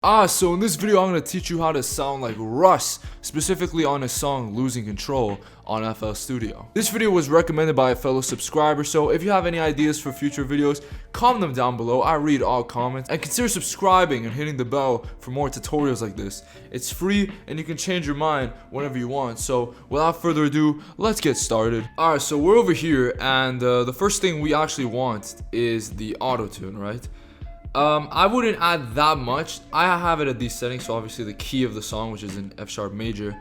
So in this video I'm going to teach you how to sound like RUSS, specifically on his song Losing Control on FL Studio. This video was recommended by a fellow subscriber, so if you have any ideas for future videos, comment them down below. I read all comments, and consider subscribing and hitting the bell for more tutorials like this. It's free and you can change your mind whenever you want, so without further ado, let's get started. Alright, so we're over here, and the first thing we actually want is the auto-tune, right? I wouldn't add that much. I have it at these settings, so obviously the key of the song, which is in F# major.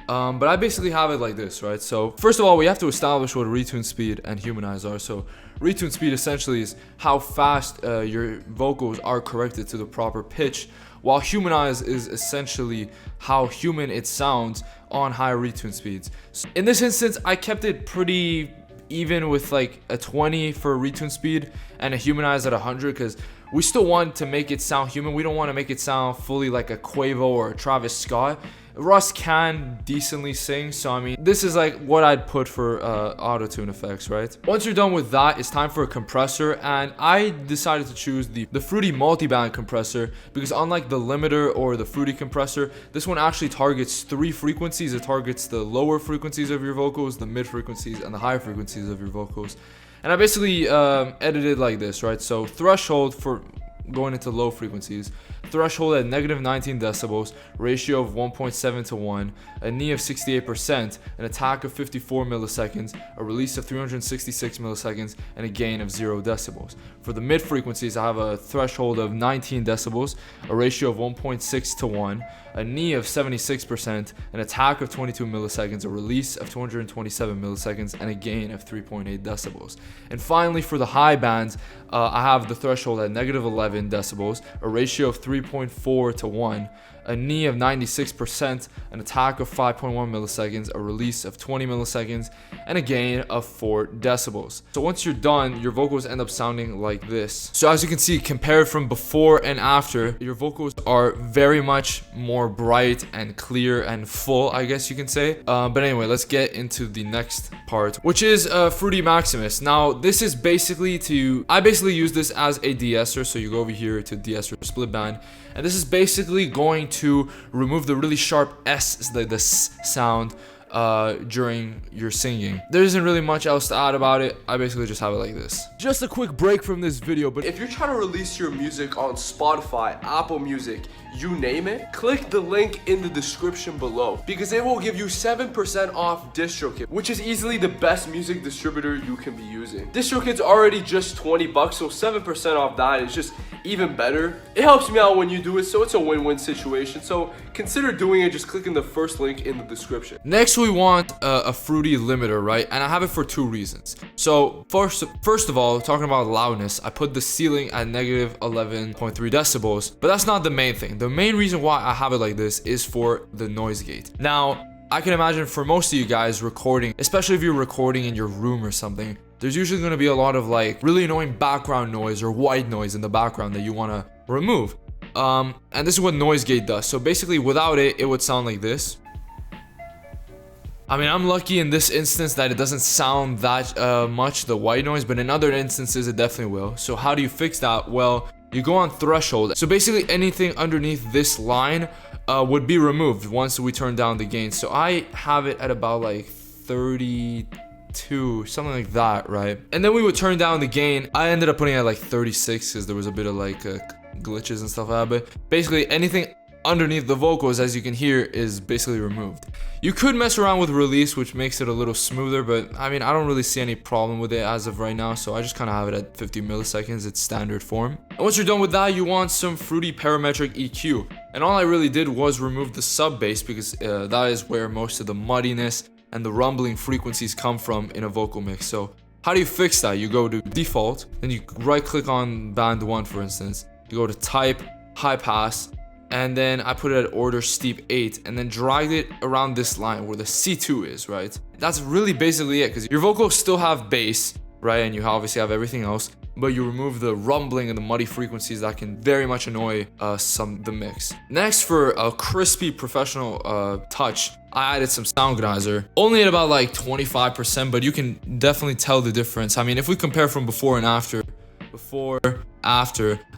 But I basically have it like this, right? So first of all, we have to establish what retune speed and humanize are. So retune speed essentially is how fast your vocals are corrected to the proper pitch, while humanize is essentially how human it sounds on higher retune speeds. So in this instance, I kept it pretty even with like a 20 for retune speed and a humanize at 100, because we still want to make it sound human. We don't want to make it sound fully like a Quavo or a Travis Scott. Russ can decently sing, so I mean, this is like what I'd put for auto-tune effects, right? Once you're done with that, it's time for a compressor, and I decided to choose the Fruity Multiband compressor because unlike the limiter or the Fruity compressor, this one actually targets 3 frequencies. It targets the lower frequencies of your vocals, the mid frequencies, and the high frequencies of your vocals. And I basically edited like this, right? So threshold for going into low frequencies, threshold at -19 decibels, ratio of 1.7 to 1, a knee of 68%, an attack of 54 milliseconds, a release of 366 milliseconds, and a gain of 0 decibels. For the mid frequencies, I have a threshold of 19 decibels, a ratio of 1.6 to 1, a knee of 76%, an attack of 22 milliseconds, a release of 227 milliseconds, and a gain of 3.8 decibels. And finally, for the high bands, I have the threshold at -11 decibels, a ratio of 3.4 to 1, a knee of 96%, an attack of 5.1 milliseconds, a release of 20 milliseconds, and a gain of 4 decibels. So once you're done, your vocals end up sounding like this. So as you can see, compared from before and after, your vocals are very much more bright and clear and full, I guess you can say. But anyway, let's get into the next part, which is Fruity Maximus. Now, this is basically I basically use this as a de-esser. So you go over here to de-esser split band, and this is basically going to remove the really sharp S, the S sound during your singing. There isn't really much else to add about it. I basically just have it like this. Just a quick break from this video, but if you're trying to release your music on Spotify, Apple Music, you name it, click the link in the description below because it will give you 7% off DistroKid, which is easily the best music distributor you can be using. DistroKid's already just 20 bucks, so 7% off that is just even better. It helps me out when you do it, so it's a win-win situation. So consider doing it, just clicking the first link in the description. Next, we want a Fruity limiter, right? And I have it for 2 reasons. So first of all, talking about loudness, I put the ceiling at -11.3 decibels, but that's not the main thing. The main reason why I have it like this is for the noise gate. Now, I can imagine for most of you guys recording, especially if you're recording in your room or something, there's usually going to be a lot of like really annoying background noise or white noise in the background that you want to remove. And this is what noise gate does. So basically without it, it would sound like this. I mean, I'm lucky in this instance that it doesn't sound that much, the white noise, but in other instances it definitely will. So how do you fix that? Well, you go on threshold. So basically anything underneath this line would be removed once we turn down the gain. So I have it at about like 32, something like that, right? And then we would turn down the gain. I ended up putting it at like 36 because there was a bit of like glitches and stuff like that. But basically anything underneath the vocals, as you can hear, is basically removed. You could mess around with release, which makes it a little smoother, but I mean, I don't really see any problem with it as of right now, so I just kind of have it at 50 milliseconds. It's standard form. And once you're done with that, you want some Fruity Parametric EQ. And all I really did was remove the sub bass because that is where most of the muddiness and the rumbling frequencies come from in a vocal mix. So how do you fix that? You go to default, then you right click on band 1, for instance. You go to type, high pass, and then I put it at order steep 8 and then dragged it around this line where the C2 is, right? That's really basically it, because your vocals still have bass, right? And you obviously have everything else, but you remove the rumbling and the muddy frequencies that can very much annoy the mix. Next, for a crispy professional touch, I added some sound organizer, only at about like 25%, but you can definitely tell the difference. I mean, if we compare from before and after,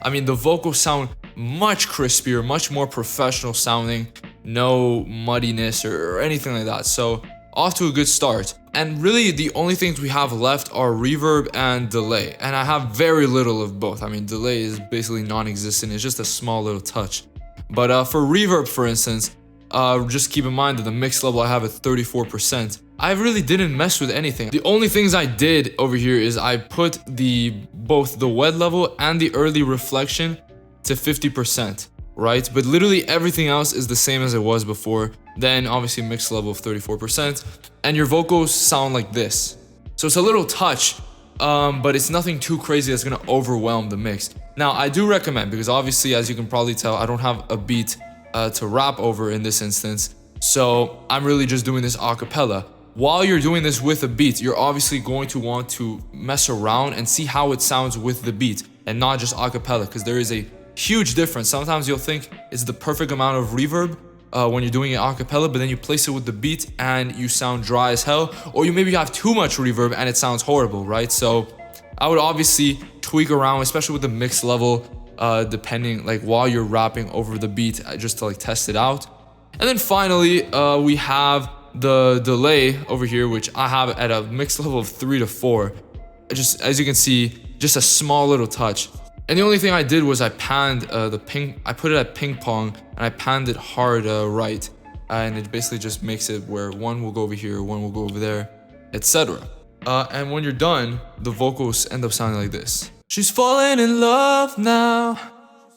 I mean, the vocals sound much crispier, much more professional sounding, no muddiness or anything like that. So off to a good start. And really the only things we have left are reverb and delay. And I have very little of both. I mean, delay is basically non-existent. It's just a small little touch. But for reverb, for instance, just keep in mind that the mix level I have at 34%. I really didn't mess with anything. The only things I did over here is I put both the wet level and the early reflection to 50%, right? But literally everything else is the same as it was before. Then obviously mix level of 34%, and your vocals sound like this. So it's a little touch, but it's nothing too crazy that's gonna overwhelm the mix. Now I do recommend, because obviously as you can probably tell, I don't have a beat to rap over in this instance, so I'm really just doing this a cappella. While you're doing this with a beat, you're obviously going to want to mess around and see how it sounds with the beat and not just a cappella, because there is a huge difference. Sometimes you'll think it's the perfect amount of reverb when you're doing it a cappella, but then you place it with the beat and you sound dry as hell, or you maybe have too much reverb and it sounds horrible, right? So I would obviously tweak around, especially with the mix level, depending, like while you're rapping over the beat, just to like test it out. And then finally, we have the delay over here, which I have at a mix level of 3 to 4. Just as you can see, just a small little touch. And the only thing I did was I panned I put it at ping pong and I panned it hard right. And it basically just makes it where one will go over here, one will go over there, etc. And when you're done, the vocals end up sounding like this. She's falling in love now,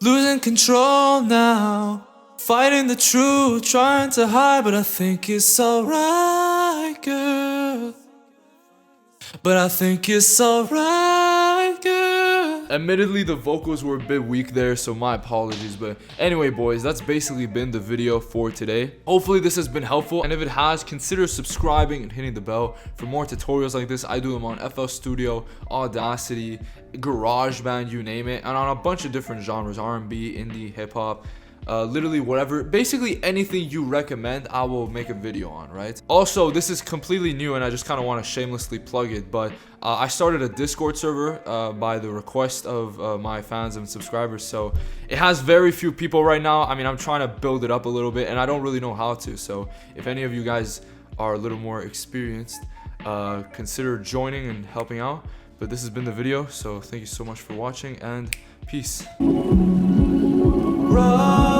losing control now, fighting the truth, trying to hide, but I think it's alright, girl. But I think it's alright, girl. Admittedly, the vocals were a bit weak there, so my apologies. But anyway, boys, that's basically been the video for today. Hopefully this has been helpful, and if it has, consider subscribing and hitting the bell for more tutorials like this. I do them on FL Studio, Audacity, GarageBand, you name it, and on a bunch of different genres: R&B, indie, hip-hop, literally whatever, basically anything you recommend, I will make a video on, right? Also, this is completely new and I just kind of want to shamelessly plug it, but I started a Discord server by the request of my fans and subscribers, so it has very few people right now. I mean, I'm trying to build it up a little bit and I don't really know how to, so if any of you guys are a little more experienced, consider joining and helping out. But this has been the video, so thank you so much for watching and peace. RUSS.